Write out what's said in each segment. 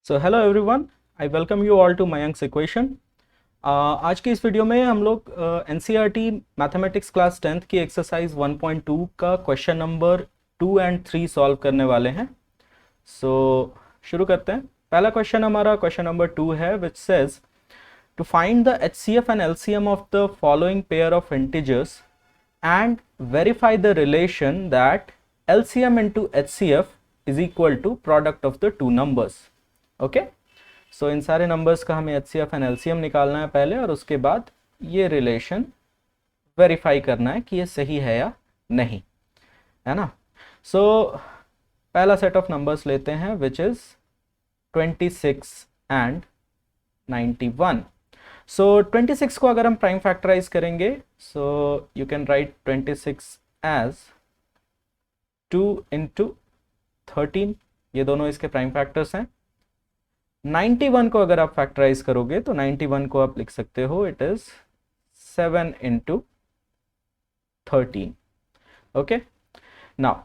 So hello everyone, I welcome you all to Mayank's equation. आज की इस वीडियो में हम लोग एनसीईआरटी मैथमेटिक्स क्लास 10th की एक्सरसाइज 1.2 का क्वेश्चन नंबर 2 एंड 3 सॉल्व करने वाले हैं। सो शुरू करते हैं। पहला क्वेश्चन हमारा क्वेश्चन नंबर 2 है, which says to find the HCF and LCM of the following pair of integers and verify the relation that LCM into HCF is equal to product of the two numbers. Okay? So इन सारे numbers का हमें HCF and LCM निकालना है पहले, और उसके बाद ये रिलेशन वेरीफाई करना है कि ये सही है या नहीं, है ना। सो पहला सेट ऑफ नंबर्स लेते हैं, विच इज 26 एंड 91। सो 26 को अगर हम प्राइम फैक्टराइज करेंगे, so you can write 26 as 2 into 13, ये दोनों इसके प्राइम फैक्टर्स हैं। 91 को अगर आप फैक्टराइज करोगे तो 91 को आप लिख सकते हो, it is 7 into 13। Okay, now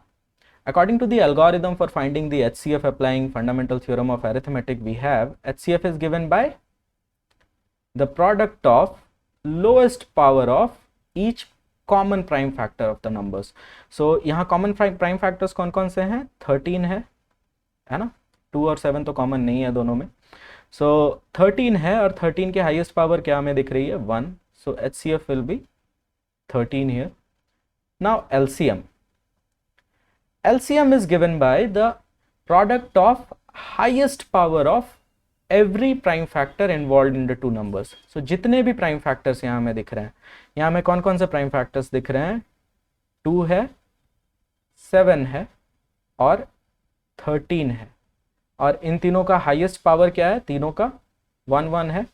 according to the algorithm for finding the HCF applying fundamental theorem of arithmetic, we have HCF is given by the product of lowest power of each common prime factor of the numbers. So यहाँ common prime factors कौन कौन से हैं? 13 है ना, 2 और 7 तो common नहीं है दोनों में। So 13 है, और 13 के highest power क्या हमें दिख रही है? 1. So HCF will be 13 here. Now LCM. LCM is given by the product of highest power of every prime factor involved in the two numbers. So जितने भी prime factors यहाँ हमें दिख रहे हैं, यहाँ हमें कौन कौन से prime factors दिख रहे हैं? 2 है, 7 है और 13 है, और इन तीनों का highest power क्या है? तीनों का 1 1 है।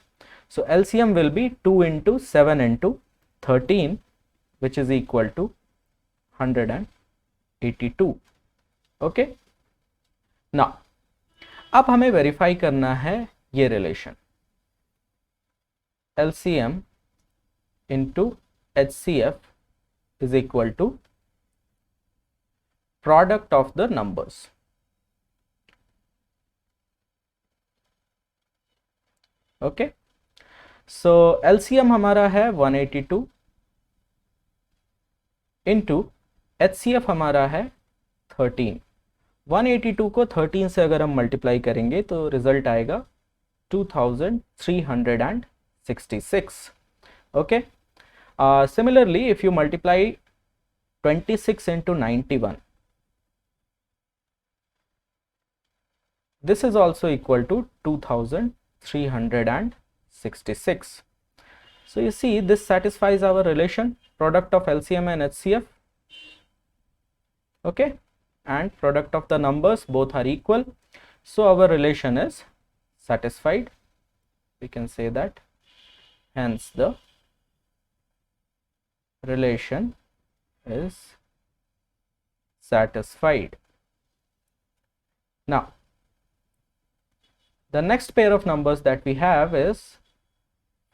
So LCM will be 2 into 7 into 13, which is equal to 182. Okay, now अब हमें वेरीफाई करना है ये relation LCM into HCF is equal to product of the numbers. Okay, so LCM हमारा है 182 इंटू HCF हमारा है 13। 182 को 13 से अगर हम मल्टीप्लाई करेंगे तो रिजल्ट आएगा 2366। Okay, similarly if you multiply 26 into 91, this is also equal to 2366. So you see, this satisfies our relation product of LCM and HCF. Okay, and product of the numbers both are equal, so our relation is satisfied. We can say that hence the relation is satisfied. Now the next pair of numbers that we have is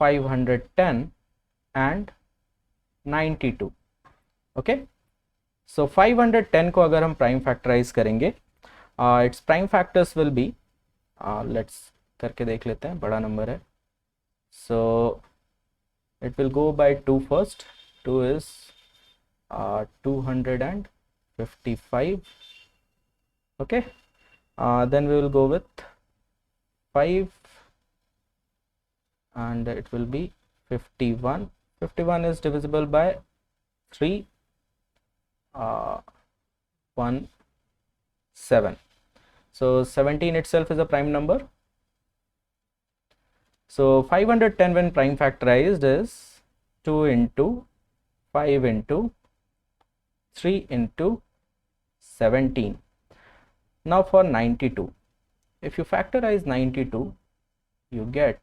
510 and 92. Okay, so 510 को अगर हम prime factorize करेंगे, its prime factors will be, let's करके देख लेते हैं, बड़ा number है, so it will go by 2 first. 2 is 255. Okay, then we will go with 5 and it will be 51. 51 is divisible by 3, 1 7. So 17 itself is a prime number. So 510 when prime factorized is 2 into 5 into 3 into 17. Now for 92, if you factorize 92, you get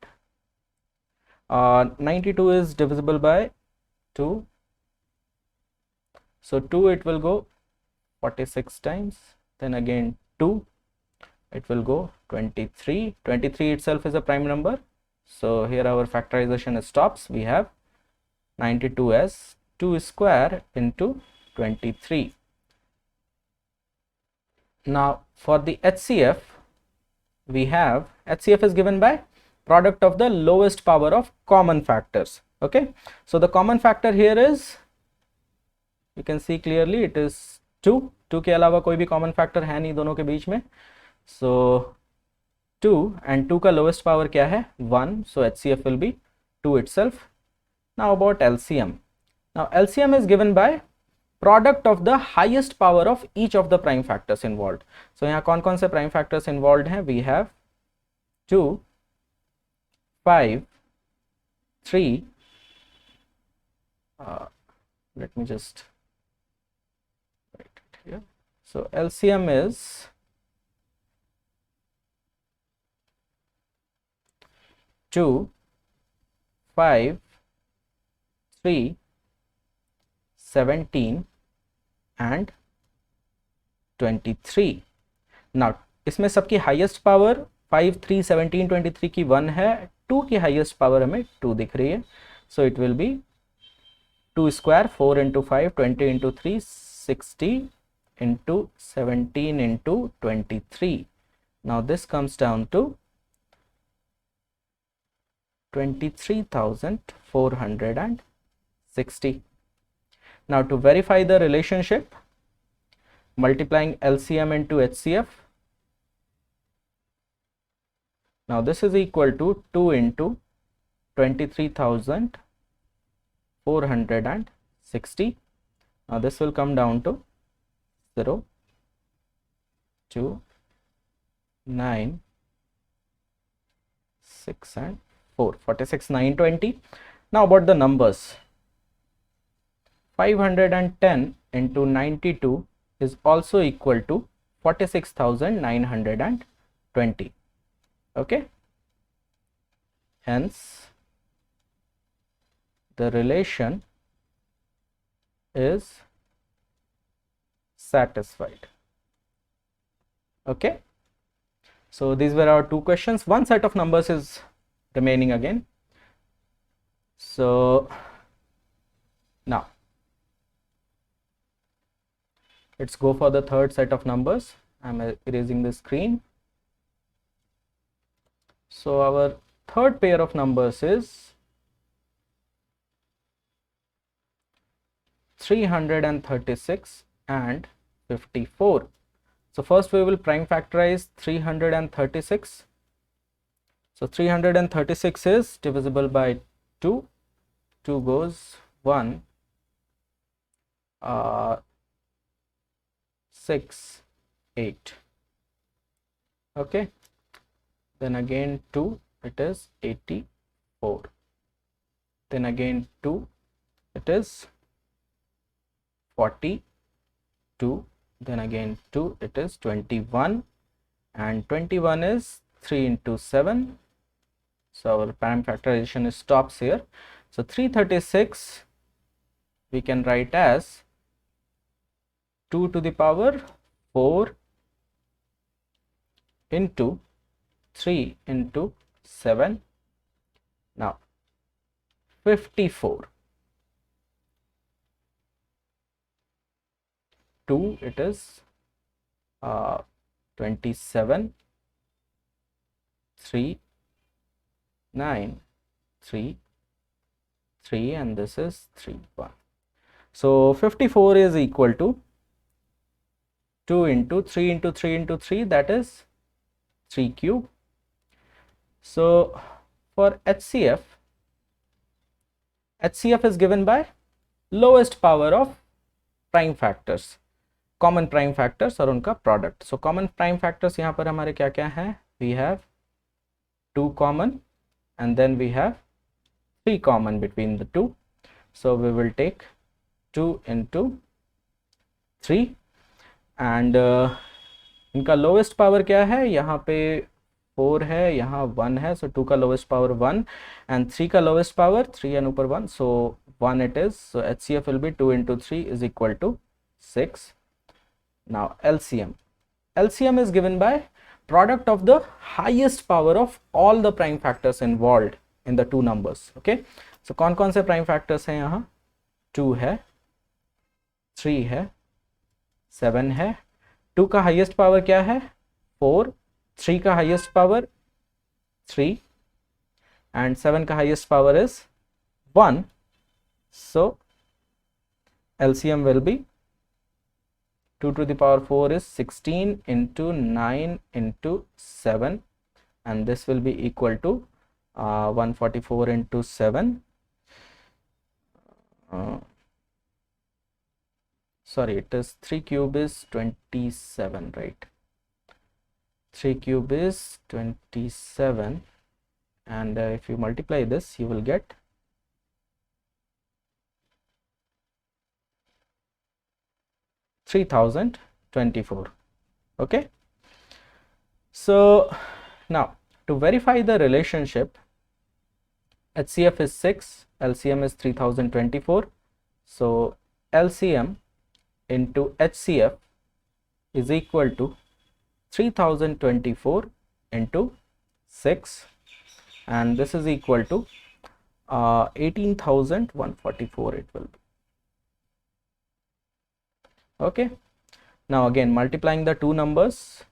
92 is divisible by 2. So 2, it will go 46 times, then again 2, it will go 23. 23 itself is a prime number, so here our factorization stops. We have 92 as 2 square into 23. Now for the HCF, we have HCF is given by product of the lowest power of common factors. Okay, so the common factor here is, you can see clearly, it is 2 के अलावा कोई भी common factor है नहीं दोनों के बीच में. So 2 and 2 का lowest power क्या है 1, so HCF will be 2 itself. Now about LCM. Now LCM is given by product of the highest power of each of the prime factors involved. So यहाँ कौन कौन से prime factors involved हैं? We have 2, 5, 3, let me just write it here. So LCM is 2, 5, 3, 17 and 23. Now इसमें सबकी highest power 5, 3, 17, 23 की 1 है, 2 की हाईएस्ट पावर हमें 2 दिख रही है. So it will be 2 square 4 into 5 20 into 3 60 into 17 into 23. Now this comes down to 23,460. Now to verify the relationship, multiplying LCM into HCF, now this is equal to 2 into 23,460. Now this will come down to 0, 2, 9, 6 and 4, 46, 920. Now about the numbers. 510 into 92 is also equal to 46,920. Okay, hence the relation is satisfied. Okay, so these were our two questions. One set of numbers is remaining again. So now let's go for the third set of numbers. I'm erasing the screen. So our third pair of numbers is 336 and 54. So first we will prime factorize 336. So 336 is divisible by 2. 2 goes 1, 6, 8. Okay, then again 2, it is 84. Then again 2, it is 42. Then again 2, it is 21, and 21 is 3 into 7. So our prime factorization stops here. So 336 we can write as 2 to the power 4 into 3 into 7. Now 54. 2, it is 27, 3, 9, 3, 3, and this is 3, 1. So 54 is equal to 2 into 3 into 3 into 3, that is 3 cube. So for HCF, HCF is given by lowest power of prime factors, common prime factors और उनका product. So common prime factors यहाँ पर हमारे क्या क्या हैं? We have 2 common and then we have 3 common between the two. So we will take 2 into 3 and इनका lowest power क्या है? यहाँ पे 4 है, यहाँ 1 है, so 2 का lowest power 1 and 3 का lowest power 3 and ऊपर 1, so 1 it is. So HCF will be 2 into 3 is equal to 6. Now LCM. LCM is given by product of the highest power of all the prime factors involved in the two numbers. Okay, so कौन कौन से prime factors हैं यहाँ? 2 है, 3 है, 7 है. 2 का highest power क्या है? 4 3 का हाईएस्ट पावर 3 and 7 का highest power is 1, so LCM will be 2 to the power 4 is 16 into 9 into 7, and this will be equal to 144 into 7, sorry, it is 3 cube is 27, right? 3 cube is 27, and if you multiply this you will get 3024. Okay, so now to verify the relationship, HCF is 6, LCM is 3024, so LCM into HCF is equal to 3024 into 6, and this is equal to 18,144 it will be. Okay, now again multiplying the two numbers,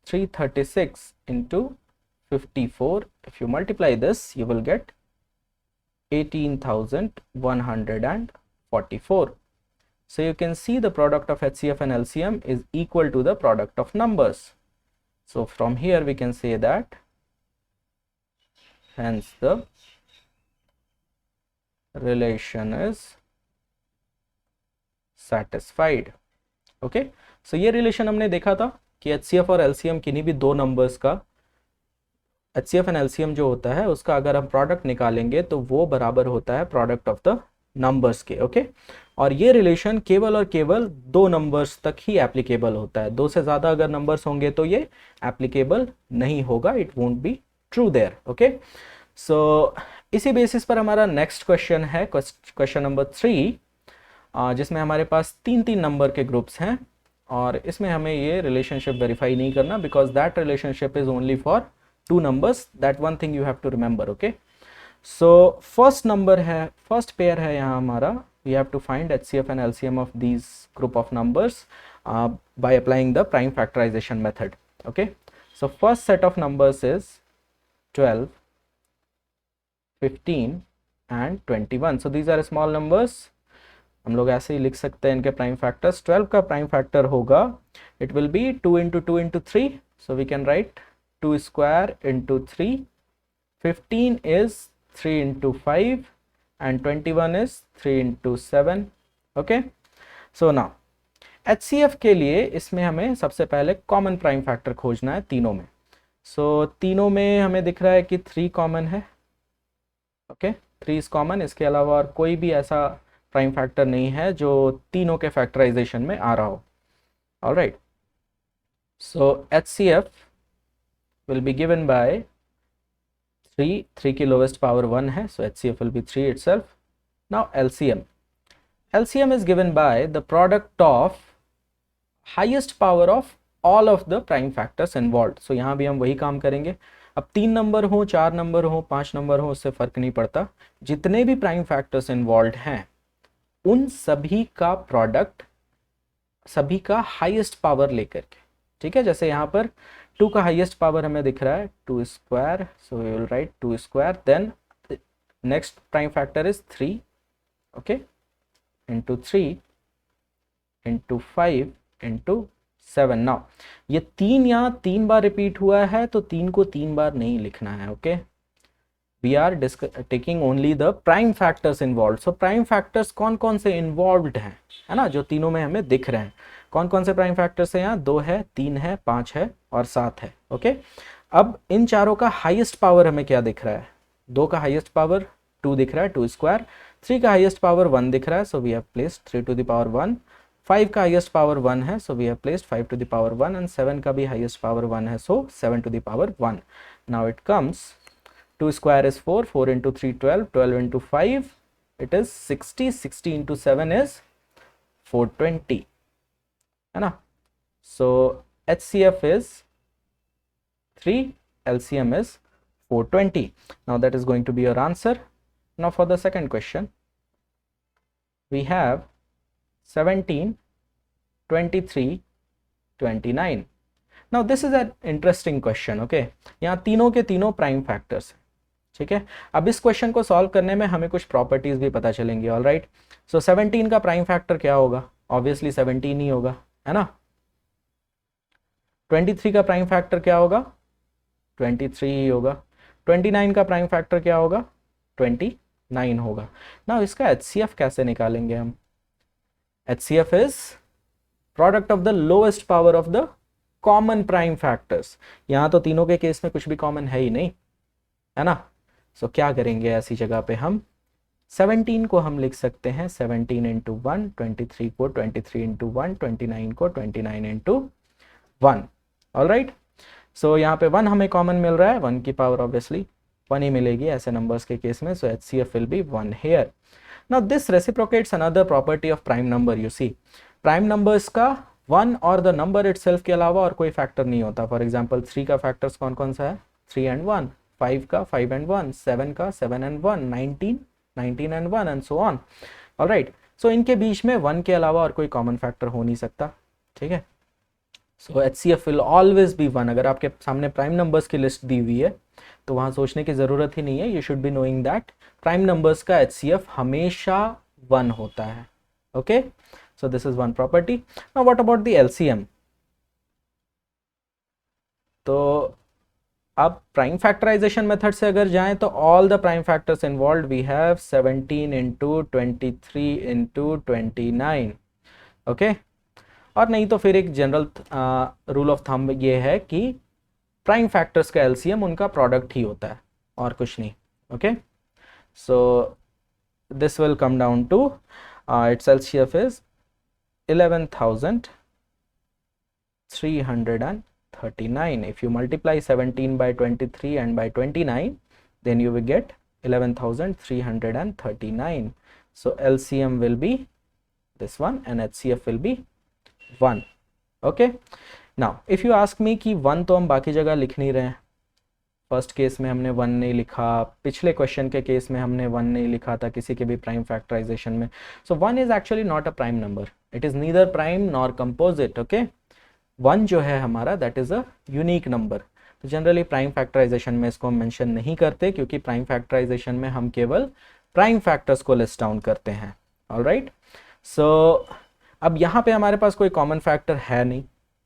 336 into 54, if you multiply this you will get 18,144. So you can see the product of HCF and LCM is equal to the product of numbers. So from here we can say that hence the relation is satisfied. Okay, so ये relation हमने देखा था कि HCF और LCM किन्हीं भी दो numbers का HCF एंड LCM जो होता है उसका अगर हम प्रोडक्ट निकालेंगे तो वो बराबर होता है प्रोडक्ट ऑफ द नंबर्स के. ओके, और ये रिलेशन केवल और केवल दो नंबर्स तक ही एप्लीकेबल होता है. दो से ज़्यादा अगर नंबर्स होंगे तो ये एप्लीकेबल नहीं होगा, it won't be true there. Okay, so इसी बेसिस पर हमारा नेक्स्ट क्वेश्चन है क्वेश्चन नंबर 3, जिसमें हमारे पास तीन तीन नंबर के ग्रुप्स हैं और इसमें हमें ये रिलेशनशिप वेरीफाई नहीं करना because that relationship is only for two numbers. That one thing you have to remember. Okay, so first number है, फर्स्ट पेयर है यहाँ हमारा. We have to find HCF and LCM of these group of numbers by applying the prime factorization method. Okay, so first set of numbers is 12, 15 and 21. So these are small numbers. हम लोग ऐसे ही लिख सकते हैं इनके prime factors. 12 का prime factor होगा, it will be 2 into 2 into 3, so we can write 2 square into 3. 15 is 3 into 5 and 21 is 3 into 7. okay, so now HCF के लिए इसमें हमें सबसे पहले कॉमन प्राइम फैक्टर खोजना है तीनों में. so तीनों में हमें दिख रहा है कि 3 कॉमन है. Okay, 3 is common. इसके अलावा और कोई भी ऐसा प्राइम फैक्टर नहीं है जो तीनों के फैक्टराइजेशन में आ रहा हो. Alright, so HCF will be given by 3 की लोवेस्ट पावर 1 है, so HCF will be 3 itself. Now LCM is given by the product of highest power of all of the prime factors involved. so यहाँ भी हम वही काम करेंगे. अब 3 number हो, 4 नंबर हो, 5 नंबर हो, उससे फर्क नहीं पड़ता. जितने भी प्राइम फैक्टर्स इन्वॉल्व हैं उन सभी का प्रोडक्ट, सभी का हाईएस्ट पावर लेकर के. ठीक है, जैसे यहाँ पर 2 का हाईएस्ट पावर हमें दिख रहा है 2 square, so we will write 2 square. Then next prime factor is 3, okay, into 3 into 5 into 7. Now ये 3 यहाँ 3 बार रिपीट हुआ है तो 3 को 3 बार नहीं लिखना है. Okay, we are taking only the prime factors involve. So prime factors कौन कौन से इन्वॉल्व्ड हैं, है ना, जो तीनों में हमें दिख रहे हैं. कौन कौन से प्राइम फैक्टर्स हैं यहाँ? 2 है, 3 है, 5 है और 7 है. ओके, अब इन चारों का हाईएस्ट पावर हमें क्या दिख रहा है? 2 का हाईएस्ट पावर 2 दिख रहा है, 2 स्क्वायर. 3 का हाईएस्ट पावर 1 दिख रहा है, so we have placed 3 to the power 1. 5 का हाईएस्ट पावर 1 है, so we have placed 5 to the power 1. And 7 का भी हाईएस्ट पावर 1 है, so 7 to the power 1. Now it comes 2 square is 4, 4 into 3 12, 12 into 5 it is 60, 60 into 7 is 420, है ना. So HCF is 3, LCM is 420. Now that is going to be your answer. Now for the second question, we have 17, 23, 29. Now this is an interesting question, okay. यहाँ तीनों के तीनों prime factors, ठीक है। अब इस क्वेश्चन को सॉल्व करने में हमें कुछ प्रॉपर्टीज भी पता चलेंगी, ऑल राइट। सो 17 का प्राइम फैक्टर क्या होगा? ऑब्वियसली 17 ही होगा, है ना। 23 का प्राइम फैक्टर क्या होगा? 23 ही होगा। 29 का प्राइम फैक्टर क्या होगा? 29 होगा। ना इसका HCF कैसे निकालेंगे हम? HCF is product of the lowest power of the common prime factors. यहाँ तो तीनों के केस में कुछ भी कॉमन है ही नहीं, है ना। सो क्या करेंगे ऐसी जगह पे हम 17 को हम लिख सकते हैं 17 इंटू 1, 23 को 23 इंटू 1, 29 को 29 इंटू 1, ऑल राइट। सो यहाँ पे 1 हमें कॉमन मिल रहा है, 1 की पावर ऑब्वियसली 1 ही मिलेगी ऐसे नंबर्स के केस में। So HCF will be 1 here. Now this reciprocates another property of prime number. You see prime numbers का 1 और द नंबर इटसेल्फ के अलावा और कोई फैक्टर नहीं होता। फॉर एग्जांपल 3 का फैक्टर्स कौन कौन सा है? 3 एंड 1, 5 का 5 एंड 1, 7 का 7 and 1, 19 and 1 and so on, alright. So इनके बीच में 1 के अलावा और कोई कॉमन फैक्टर हो नहीं सकता, ठीक है। सो HCF विल ऑलवेज बी 1। अगर आपके सामने प्राइम नंबर्स की लिस्ट दी हुई है तो वहां सोचने की जरूरत ही नहीं है। You should be knowing that prime numbers का HCF हमेशा 1 होता है, okay. So this is one property. Now what about the LCM? तो अब प्राइम फैक्टराइजेशन मेथड से अगर जाएं तो all the prime factors involve we have 17 into 23 into 29, okay. और नहीं तो फिर एक जनरल रूल ऑफ थंब ये है कि प्राइम फैक्टर्स का LCM उनका प्रोडक्ट ही होता है और कुछ नहीं, okay. So this will come down to its LCF is 11,339. If you multiply 17 by 23 and by 29, then you will get 11,339. So LCM will be this one and HCF will be 1, okay. Now if you ask me कि 1 तो हम बाकी जगह लिख नहीं रहे हैं। First case में हमने 1 नहीं लिखा, पिछले क्वेश्चन के केस में हमने 1 नहीं लिखा था किसी के भी प्राइम फैक्टराइजेशन में। सो 1 is actually not a prime number, it is neither prime nor composite, okay. 1 जो है हमारा that is a unique number. तो जनरली प्राइम फैक्टराइजेशन में इसको हम मेंशन नहीं करते क्योंकि प्राइम फैक्टराइजेशन में हम केवल प्राइम फैक्टर्स को लिस्ट डाउन करते हैं, ऑलराइट। सो अब यहाँ पे हमारे पास कोई कॉमन फैक्टर है नहीं।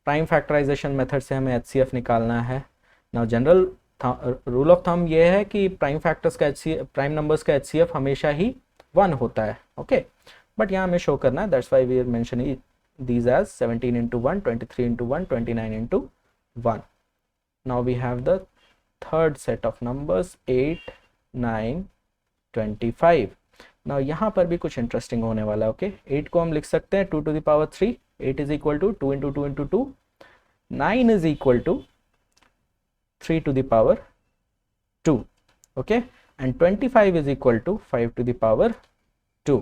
प्राइम फैक्टराइजेशन मेथड से हमें HCF निकालना है। Now general rule of thumb ये है कि प्राइम फैक्टर्स का प्राइम नंबर्स का HCF हमेशा ही 1 होता है, ओके। बट यहाँ हमें शो करना है, that's why we are mentioning these as 17 into 1, 23 into 1, 29 into 1. Now we have the third set of numbers 8, 9, 25. Now यहाँ पर भी कुछ इंटरेस्टिंग होने वाला है, ओके। 8 को हम लिख सकते हैं 2 to the power 3, 8 is equal to 2 into 2 into 2, 9 is equal to 3 to the power 2, okay, and 25 is equal to 5 to the power 2.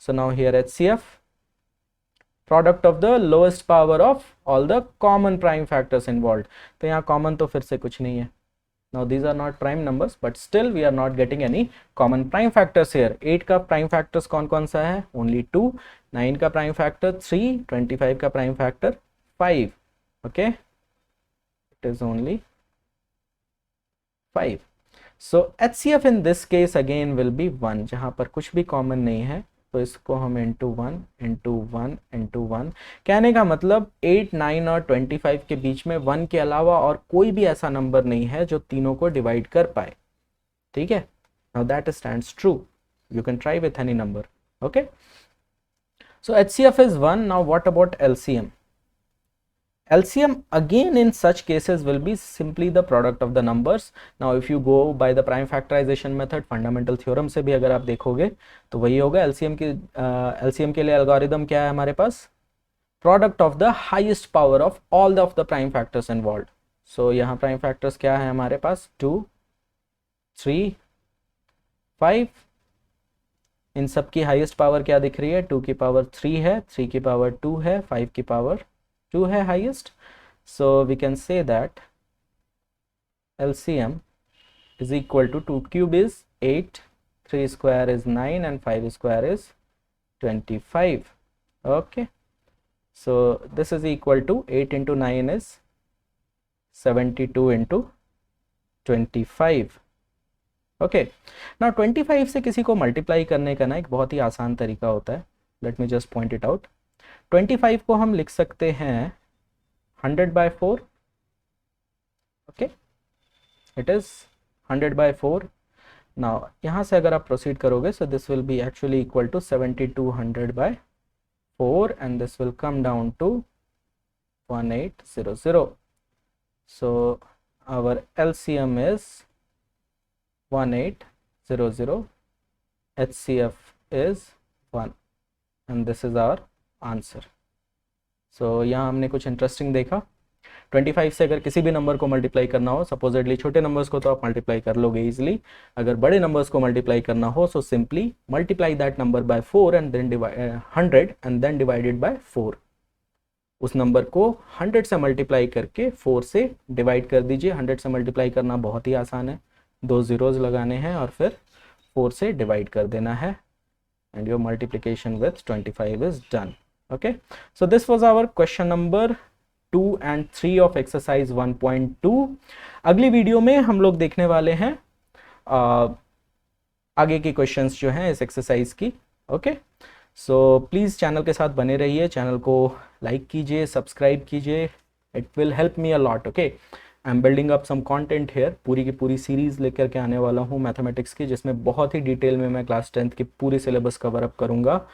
So now here HCF product of the lowest power of all the common prime factors involve. तो यहाँ common तो फिर से कुछ नहीं है। Now these are not prime numbers but still we are not getting any common prime factors here. 8 का prime factors कौन कौन सा है? ओनली 2। 9 का प्राइम फैक्टर 3, 25 का prime factor 5, okay, it is only 5. So HCF in this case again will be 1, जहां पर कुछ भी कॉमन नहीं है तो इसको हम इंटू 1 इंटू 1 इंटू 1, कहने का मतलब 8, 9 और 25 के बीच में 1 के अलावा और कोई भी ऐसा नंबर नहीं है जो तीनों को डिवाइड कर पाए, ठीक है। Now that stands true, you can try with any number, okay. So HCF is 1. Now what about LCM? LCM again in such cases will be simply the product of the numbers. Now if you go by the prime factorization method, fundamental theorem से भी अगर आप देखोगे तो वही होगा। LCM के लिए algorithm क्या है हमारे पास? Product of the highest power of all of the prime factors involved. So यहाँ prime factors क्या है हमारे पास? 2, 3, 5. इन सब की highest power क्या दिख रही है? 2 की पावर 3 है, 3 की पावर 2 है, 5 की पावर 2 है highest. So we can say that LCM is equal to 2 cube is 8, 3 square is 9 and 5 square is 25, okay. So this is equal to 8 into 9 is 72 into 25। Okay, now 25 से किसी को multiply करने का ना एक बहुत ही आसान तरीका होता है। Let me just point it out. 25 को हम लिख सकते हैं 100/4। Okay, it is 100/4। नाउ यहाँ से अगर आप प्रोसीड करोगे, so this will be actually equal to 7200/4 and this will come down to 1800। So our LCM is 1800, HCF is 1 and this is our answer. So यहाँ हमने कुछ इंटरेस्टिंग देखा। 25 से अगर किसी भी नंबर को मल्टीप्लाई करना हो, सपोजिटली छोटे नंबर्स को तो आप मल्टीप्लाई कर लोगे इजीली, अगर बड़े नंबर्स को मल्टीप्लाई करना हो so simply multiply that number by 4 and then 100 and then divided by 4। उस नंबर को 100 से मल्टीप्लाई करके 4 से डिवाइड कर दीजिए। 100 से मल्टीप्लाई करना बहुत ही आसान है, 2 ज़ीरोज़ लगाने हैं और फिर 4 से डिवाइड कर देना है and your multiplication with 25 is done. Okay, so this was our question number 2 and 3 of exercise 1.2. अगली वीडियो में हम लोग देखने वाले हैं आगे के क्वेश्चंस जो हैं इस एक्सरसाइज की। ओके, सो प्लीज़ चैनल के साथ बने रहिए, चैनल को लाइक कीजिए, सब्सक्राइब कीजिए, it will help me a lot. Okay, I am building up some content here, पूरी की पूरी सीरीज़ लेकर के आने वाला हूँ मैथमेटिक्स की, जिसमें बहुत ही डिटेल में मैं क्लास 10th की पूरी सिलेबस कवर अप करूँगा।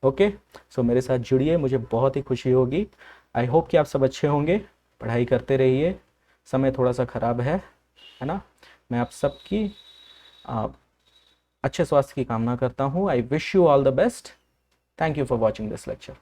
ओके, सो मेरे साथ जुड़िए, मुझे बहुत ही खुशी होगी। आई होप कि आप सब अच्छे होंगे, पढ़ाई करते रहिए। समय थोड़ा सा ख़राब है ना। मैं आप सबकी अच्छे स्वास्थ्य की कामना करता हूँ। I wish you all the best. Thank you for watching this lecture.